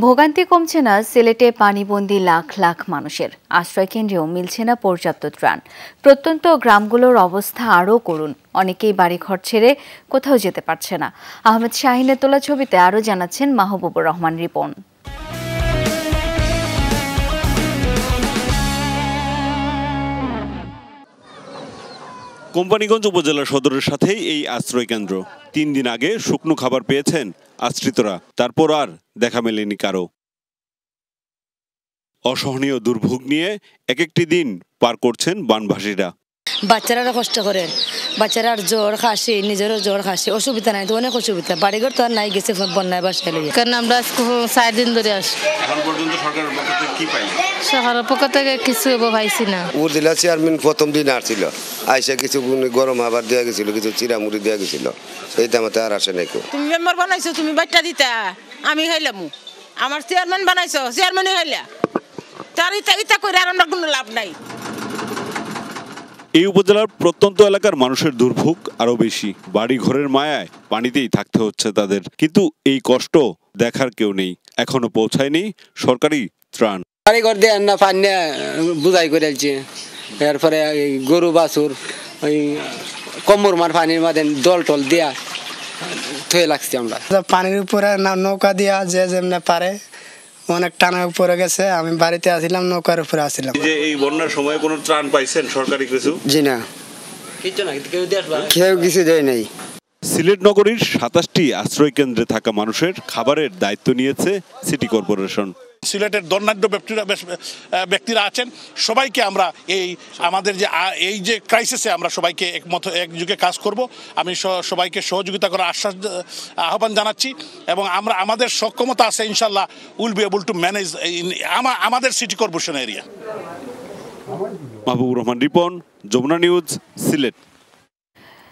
ভোগান্তি কমছে না সিলেটে পানিবন্দী লাখ লাখ মানুষের। আশ্রয় কেন্দ্রেও মিলছে না পর্যাপ্ত ত্রাণ। প্রত্যন্ত গ্রামগুলোর অবস্থা আরও করুণ। অনেকেই বাড়িঘর ছেড়ে কোথাও যেতে পারছে না। আহমেদ শাহিনের তোলা ছবিতে আরও জানাচ্ছেন মাহবুবুর রহমান রিপন। কোম্পানীগঞ্জ উপজেলা সদরের সাথেই এই আশ্রয় কেন্দ্র। 3 দিন আগে শুকনো খাবার পেয়েছেন আশ্রিতরা, তারপর আর দেখা মেলেনি কারো। অসহনীয় দুর্ভোগ নিয়ে এক একটি দিন পার করছেন বানভাসীরা। বাচ্চারা কষ্ট করে, বাচ্চারা জ্বর খাসি, নিজেরও জ্বর খাসি, অসুবিধা নাই তো, অনেক অসুবিধা। বাড়িঘর তো আর নাই, গেছে বন্যায় বাসায় লইয়া। কারণ আমরা 4 দিন ধরে আসি। এখন পর্যন্ত সরকারের পক্ষ থেকে কি পাই? সরকারের পক্ষ থেকে কিছু পাইছি না। উপজেলা চেয়ারম্যান প্রথম দিন আসছিল, আইসা কিছু গরম খাবার দেওয়া গেছিল, কিছু চিরামুড়ি দেওয়া গেছিল, এই দামাতে আর আসে নাই। তুমি মেম্বার বানাইছো, তুমি বাচ্চা দিতা, আমি খাইলাম। আমার চেয়ারম্যান বানাইছো, চেয়ারম্যানই খাইলা। তার ইটা করে আর আমরা কোনো লাভ নাই। এই উপজেলার প্রত্যন্ত এলাকার মানুষের দুর্ভোগ আরো বেশি। বাড়ি ঘরের মায়ায় পানিতেই থাকতে হচ্ছে তাদের, কিন্তু এই কষ্ট দেখার কেউ নেই। এখনো পৌঁছায়নি সরকারি ত্রাণ। বাড়ি ঘর দিয়ে না পানি বুঝাই করে দিচ্ছে, এরপরে গরু বাছুর ওই কম্বর মার পানির মাঝে দল টল দিয়া থয়ে লাগছে। আমরা পানির উপরে নৌকা দিয়া যে যেমনে পারে, অনেক টানার উপরে গেছে। আমি বাড়িতে আসছিলাম, নৌকার উপরে আসছিলাম। যে এই বন্যার সময় কোনো ত্রাণ পাইছেন সরকারি কিছু? জি না, কেউ কিছু দেয় নাই। সিলেট নগরীর 27টি আশ্রয় কেন্দ্রে থাকা মানুষের খাবারের দায়িত্ব নিয়েছে সিটি কর্পোরেশন। সিলেটের দণ্ডাঢ্য ব্যক্তিরা আছেন, সবাইকে আমরা আমাদের যে এই যে ক্রাইসিসে আমরা সবাইকে একযোগে কাজ করব। আমি সবাইকে সহযোগিতা করার আহ্বান জানাচ্ছি, এবং আমরা আমাদের সক্ষমতা আছে, ইনশাল্লাহ will be able to manage আমাদের city corporation area. Mahbubur Rahman Ripon, Jamuna News, Sylhet.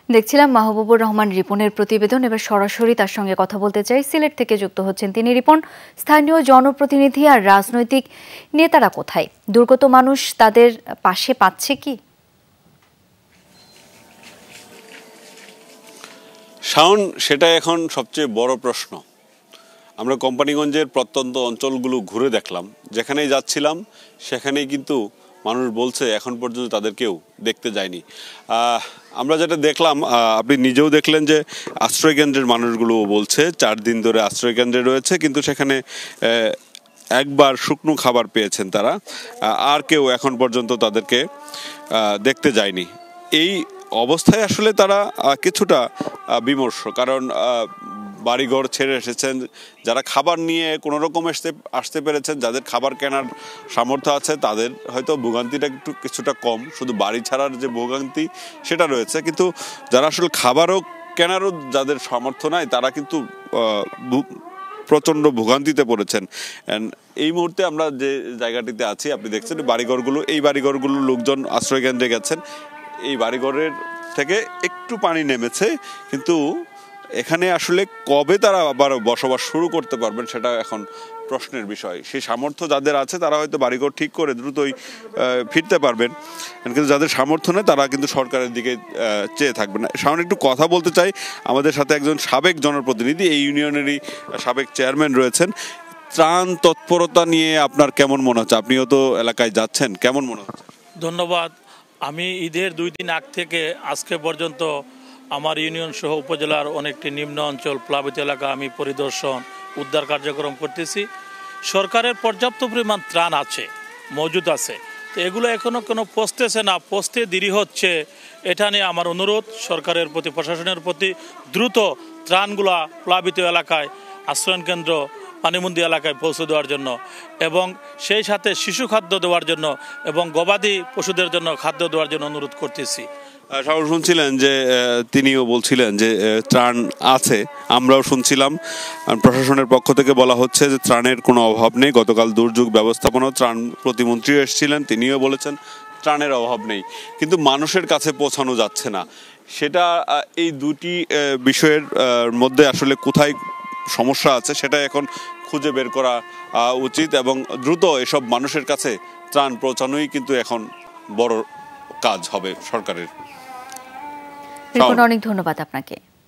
দেখছিলাম মাহবুবুর রহমান রিপনের প্রতিবেদন। এবার সরাসরি তার সঙ্গে কথা বলতে চাই। সিলেট থেকে যুক্ত হচ্ছেন তিনি। রিপন, স্থানীয় জনপ্রতিনিধি আর রাজনৈতিক নেতারা কোথায়? দুর্গত মানুষ তাদের পাশে পাচ্ছে কি? শাওন, সেটা এখন সবচেয়ে বড় প্রশ্ন। আমরা কোম্পানীগঞ্জের প্রত্যন্ত অঞ্চলগুলো ঘুরে দেখলাম, যেখানেই যাচ্ছিলাম সেখানেই কিন্তু মানুষ বলছে এখন পর্যন্ত তাদের কেউ দেখতে যায়নি। আমরা যেটা দেখলাম, আপনি নিজেও দেখলেন যে আশ্রয় কেন্দ্রের মানুষগুলো বলছে 4 দিন ধরে আশ্রয় কেন্দ্রে রয়েছে, কিন্তু সেখানে একবার শুকনো খাবার পেয়েছেন তারা, আর কেউ এখন পর্যন্ত তাদেরকে দেখতে যায়নি। এই অবস্থায় আসলে তারা কিছুটা বিমর্ষ, কারণ বাড়িঘর ছেড়ে এসেছেন। যারা খাবার নিয়ে কোনো রকম আসতে পেরেছেন, যাদের খাবার কেনার সামর্থ্য আছে, তাদের হয়তো ভোগান্তিটা কিছুটা কম, শুধু বাড়ি ছাড়ার যে ভোগান্তি সেটা রয়েছে। কিন্তু যারা আসলে খাবারও কেনারও যাদের সামর্থ্য নাই, তারা কিন্তু প্রচণ্ড ভোগান্তিতে পড়েছেন। এই মুহূর্তে আমরা যে জায়গাটিতে আছি, আপনি দেখছেন বাড়িঘরগুলো, এই বাড়িঘরগুলোর লোকজন আশ্রয় কেন্দ্রে গেছেন। এই বাড়িঘরের থেকে একটু পানি নেমেছে, কিন্তু এখানে আসলে কবে তারা আবার বসবাস শুরু করতে পারবেন সেটা এখন প্রশ্নের বিষয়। সেই সামর্থ্য যাদের আছে তারা হয়তো বাড়িঘর ঠিক করে দ্রুতই ফিরতে পারবেন, কিন্তু যাদের সামর্থ্য নেই তারা কিন্তু সরকারের দিকে চেয়ে থাকবেন। সামনে একটু কথা বলতে চাই, আমাদের সাথে একজন সাবেক জনপ্রতিনিধি, এই ইউনিয়নেরই সাবেক চেয়ারম্যান রয়েছেন। ত্রাণ তৎপরতা নিয়ে আপনার কেমন মনে হচ্ছে? আপনিও তো এলাকায় যাচ্ছেন, কেমন মনে হচ্ছে? ধন্যবাদ। আমি ঈদের 2 দিন আগ থেকে আজকে পর্যন্ত আমার ইউনিয়ন সহ উপজেলার অনেকটি নিম্ন অঞ্চল প্লাবিত এলাকা আমি পরিদর্শন, উদ্ধার কার্যক্রম করতেছি। সরকারের পর্যাপ্ত পরিমাণ ত্রাণ আছে, মজুদ আছে, তো এগুলো এখনও কোনো পৌঁছতেছে না, পৌঁছতে দেরি হচ্ছে। এটা নিয়ে আমার অনুরোধ সরকারের প্রতি, প্রশাসনের প্রতি, দ্রুত ত্রাণগুলা প্লাবিত এলাকায়, আশ্রয়ন কেন্দ্র, পানিবন্দী এলাকায় পৌঁছে দেওয়ার জন্য, এবং সেই সাথে শিশু খাদ্য দেওয়ার জন্য এবং গবাদি পশুদের জন্য খাদ্য দেওয়ার জন্য অনুরোধ করতেছি। শুনছিলেন যে তিনিও বলছিলেন যে ত্রাণ আছে, আমরাও শুনছিলাম। প্রশাসনের পক্ষ থেকে বলা হচ্ছে যে ত্রাণের কোনো অভাব নেই। গতকাল দুর্যোগ ব্যবস্থাপনা ত্রাণ প্রতিমন্ত্রী এসেছিলেন, তিনিও বলেছেন ত্রাণের অভাব নেই, কিন্তু মানুষের কাছে পৌঁছানো যাচ্ছে না। সেটা এই দুটি বিষয়ের মধ্যে আসলে কোথায় সমস্যা আছে সেটা এখন খুঁজে বের করা উচিত, এবং দ্রুত এসব মানুষের কাছে ত্রাণ পৌঁছানোই কিন্তু এখন বড় কাজ হবে সরকারের। অনেক ধন্যবাদ আপনাকে।